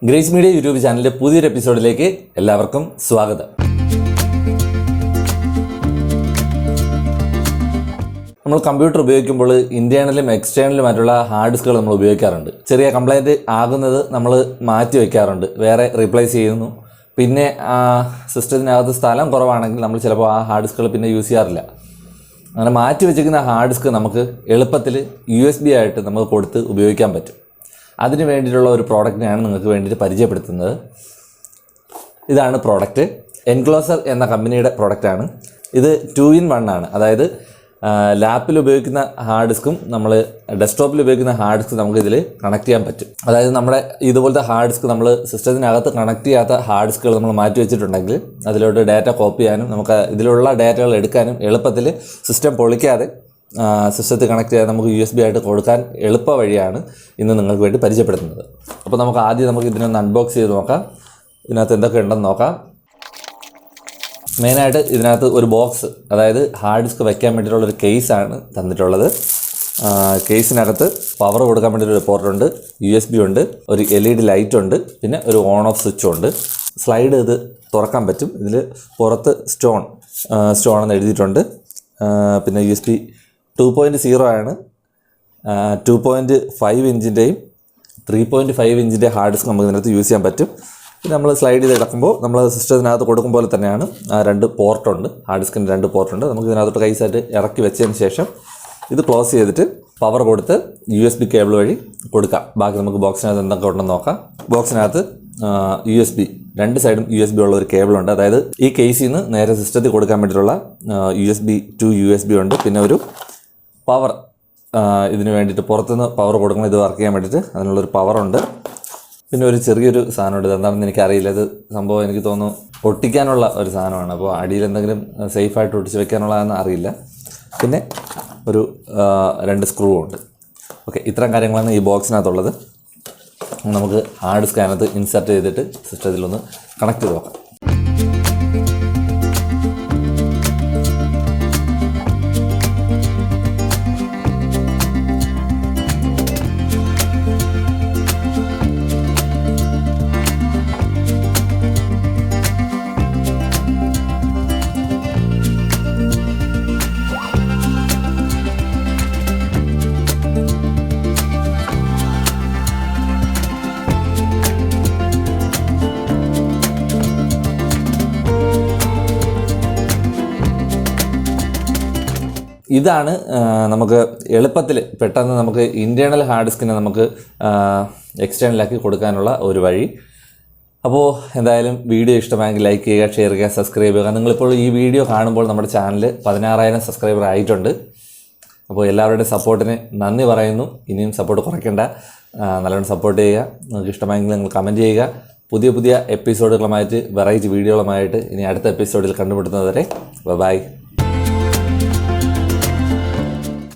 Grace media YouTube ചാനലിലെ പുതിയൊരു എപ്പിസോഡിലേക്ക് എല്ലാവർക്കും സ്വാഗതം. നമ്മൾ കമ്പ്യൂട്ടർ ഉപയോഗിക്കുമ്പോൾ ഇൻറ്റേർണലും എക്സ്റ്റേണലുമായിട്ടുള്ള ഹാർഡ് ഡിസ്കുകൾ നമ്മൾ ഉപയോഗിക്കാറുണ്ട്. ചെറിയ കംപ്ലൈൻറ്റ് ആകുന്നത് നമ്മൾ മാറ്റി വയ്ക്കാറുണ്ട്, വേറെ റീപ്ലേസ് ചെയ്യുന്നു. പിന്നെ സിസ്റ്റത്തിനകത്ത് സ്ഥലം കുറവാണെങ്കിൽ നമ്മൾ ചിലപ്പോൾ ആ ഹാർഡ് ഡിസ്കുകൾ പിന്നെ യൂസ് ചെയ്യാറില്ല. അങ്ങനെ മാറ്റി വെച്ചിരിക്കുന്ന ഹാർഡ് ഡിസ്ക് നമുക്ക് എളുപ്പത്തിൽ USB ആയിട്ട് നമുക്ക് കൊടുത്ത് ഉപയോഗിക്കാൻ പറ്റും. അതിന് വേണ്ടിയിട്ടുള്ള ഒരു പ്രോഡക്റ്റിനെയാണ് നിങ്ങൾക്ക് വേണ്ടിയിട്ട് പരിചയപ്പെടുത്തുന്നത്. ഇതാണ് പ്രോഡക്റ്റ്. എൻക്ലോസർ എന്ന കമ്പനിയുടെ പ്രോഡക്റ്റാണ് ഇത്. 2-in-1 ആണ്. അതായത് ലാപ്പിൽ ഉപയോഗിക്കുന്ന ഹാർഡ് ഡിസ്ക്കും നമ്മൾ ഡെസ്ക്ടോപ്പിൽ ഉപയോഗിക്കുന്ന ഹാർഡ് ഡിസ്ക് നമുക്ക് ഇതിൽ കണക്ട് ചെയ്യാൻ പറ്റും. അതായത് നമ്മുടെ ഇതുപോലത്തെ ഹാർഡ് ഡിസ്ക് നമ്മൾ സിസ്റ്റത്തിനകത്ത് കണക്ട് ചെയ്യാത്ത ഹാർഡ് ഡിസ്കുകൾ നമ്മൾ മാറ്റി വെച്ചിട്ടുണ്ടെങ്കിൽ അതിലോട്ട് ഡാറ്റ കോപ്പി ചെയ്യാനും നമുക്ക് ഇതിലുള്ള ഡാറ്റകൾ എടുക്കാനും എളുപ്പത്തിൽ സിസ്റ്റം പൊളിക്കാതെ സിസ്റ്റത്തിൽ കണക്ട് ചെയ്യാൻ നമുക്ക് USB ആയിട്ട് കൊടുക്കാൻ എളുപ്പ വഴിയാണ് ഇന്ന് നിങ്ങൾക്ക് വേണ്ടി പരിചയപ്പെടുത്തുന്നത്. അപ്പോൾ നമുക്ക് ആദ്യം ഇതിനൊന്ന് അൺബോക്സ് ചെയ്ത് നോക്കാം. ഇതിനകത്ത് എന്തൊക്കെ ഉണ്ടെന്ന് നോക്കാം. മെയിനായിട്ട് ഇതിനകത്ത് ഒരു ബോക്സ്, അതായത് ഹാർഡ് ഡിസ്ക് വയ്ക്കാൻ വേണ്ടിയിട്ടുള്ളൊരു കേസാണ് തന്നിട്ടുള്ളത്. കേസിനകത്ത് പവർ കൊടുക്കാൻ വേണ്ടിയിട്ടൊരു പോർട്ടുണ്ട്, USB ഉണ്ട്, ഒരു LED ലൈറ്റ് ഉണ്ട്, പിന്നെ ഒരു ഓൺ ഓഫ് സ്വിച്ചും ഉണ്ട്. സ്ലൈഡ് ഇത് തുറക്കാൻ പറ്റും. ഇതിൽ പുറത്ത് സ്റ്റോൺ എന്ന് എഴുതിയിട്ടുണ്ട്. പിന്നെ USB 2.0 ആണ്. 2.5 ഇഞ്ചിൻ്റെയും 3.5 ഇഞ്ചിൻ്റെ ഹാർഡ് ഡിസ്ക് നമുക്ക് ഇതിനകത്ത് യൂസ് ചെയ്യാൻ പറ്റും. പിന്നെ നമ്മൾ സ്ലൈഡ് ചെയ്ത് കിടക്കുമ്പോൾ നമ്മൾ സിസ്റ്റത്തിനകത്ത് കൊടുക്കുമ്പോൾ തന്നെയാണ് 2 പോർട്ടുണ്ട്. ഹാർഡ് ഡിസ്കിന് 2 പോർട്ടുണ്ട്. നമുക്ക് ഇതിനകത്തോട്ട് കൈസായിട്ട് ഇറക്കി വെച്ചതിന് ശേഷം ഇത് ക്ലോസ് ചെയ്തിട്ട് പവർ കൊടുത്ത് USB കേബിൾ വഴി കൊടുക്കാം. ബാക്കി നമുക്ക് ബോക്സിനകത്ത് എന്തൊക്കെ ഉണ്ടെന്ന് നോക്കാം. ബോക്സിനകത്ത് USB 2 സൈഡും USB ഉള്ള ഒരു കേബിളുണ്ട്. അതായത് ഈ കേസിൽ നിന്ന് നേരെ സിസ്റ്റത്തിൽ കൊടുക്കാൻ വേണ്ടിയിട്ടുള്ള USB to USB ഉണ്ട്. പിന്നെ ഒരു പവർ, ഇതിന് വേണ്ടിയിട്ട് പുറത്തുനിന്ന് പവർ കൊടുക്കണം, ഇത് വർക്ക് ചെയ്യാൻ വേണ്ടിയിട്ട് അതിനുള്ളൊരു പവറുണ്ട്. പിന്നെ ഒരു ചെറിയൊരു സാധനമുണ്ട്. ഇതെന്താണെന്ന് എനിക്കറിയില്ല. ഇത് സംഭവം എനിക്ക് തോന്നുന്നു ഒട്ടിക്കാനുള്ള ഒരു സാധനമാണ്. അപ്പോൾ അടിയിൽ എന്തെങ്കിലും സേഫായിട്ട് ഒട്ടിച്ച് വെക്കാനുള്ളതെന്ന് അറിയില്ല. പിന്നെ ഒരു 2 സ്ക്രൂ ഉണ്ട്. ഓക്കെ, ഇത്തരം കാര്യങ്ങളാണ് ഈ ബോക്സിനകത്തുള്ളത്. നമുക്ക് ഹാർഡ് ഡിസ്ക് അതിനകത്ത് ഇൻസർട്ട് ചെയ്തിട്ട് സിസ്റ്റത്തിലൊന്ന് കണക്ട് ചെയ്ത് നോക്കാം. ഇതാണ് നമുക്ക് എളുപ്പത്തിൽ പെട്ടെന്ന് നമുക്ക് ഇൻറ്റേർണൽ ഹാർഡ് ഡിസ്കിനെ നമുക്ക് എക്സ്റ്റേണലാക്കി കൊടുക്കാനുള്ള ഒരു വഴി. അപ്പോൾ എന്തായാലും വീഡിയോ ഇഷ്ടമായെങ്കിൽ ലൈക്ക് ചെയ്യുക, ഷെയർ ചെയ്യുക, സബ്സ്ക്രൈബ് ചെയ്യുക. നിങ്ങളിപ്പോൾ ഈ വീഡിയോ കാണുമ്പോൾ നമ്മുടെ ചാനൽ 16,000 സബ്സ്ക്രൈബർ ആയിട്ടുണ്ട്. അപ്പോൾ എല്ലാവരുടെയും സപ്പോർട്ടിന് നന്ദി പറയുന്നു. ഇനിയും സപ്പോർട്ട് കുറയ്ക്കേണ്ട, നല്ലോണം സപ്പോർട്ട് ചെയ്യുക. നിങ്ങൾക്ക് ഇഷ്ടമായെങ്കിൽ നിങ്ങൾ കമൻറ്റ് ചെയ്യുക. പുതിയ എപ്പിസോഡുകളുമായിട്ട്, വെറൈറ്റി വീഡിയോകളുമായിട്ട് ഇനി അടുത്ത എപ്പിസോഡിൽ കണ്ടുമുട്ടുന്നതുവരെ ബൈ.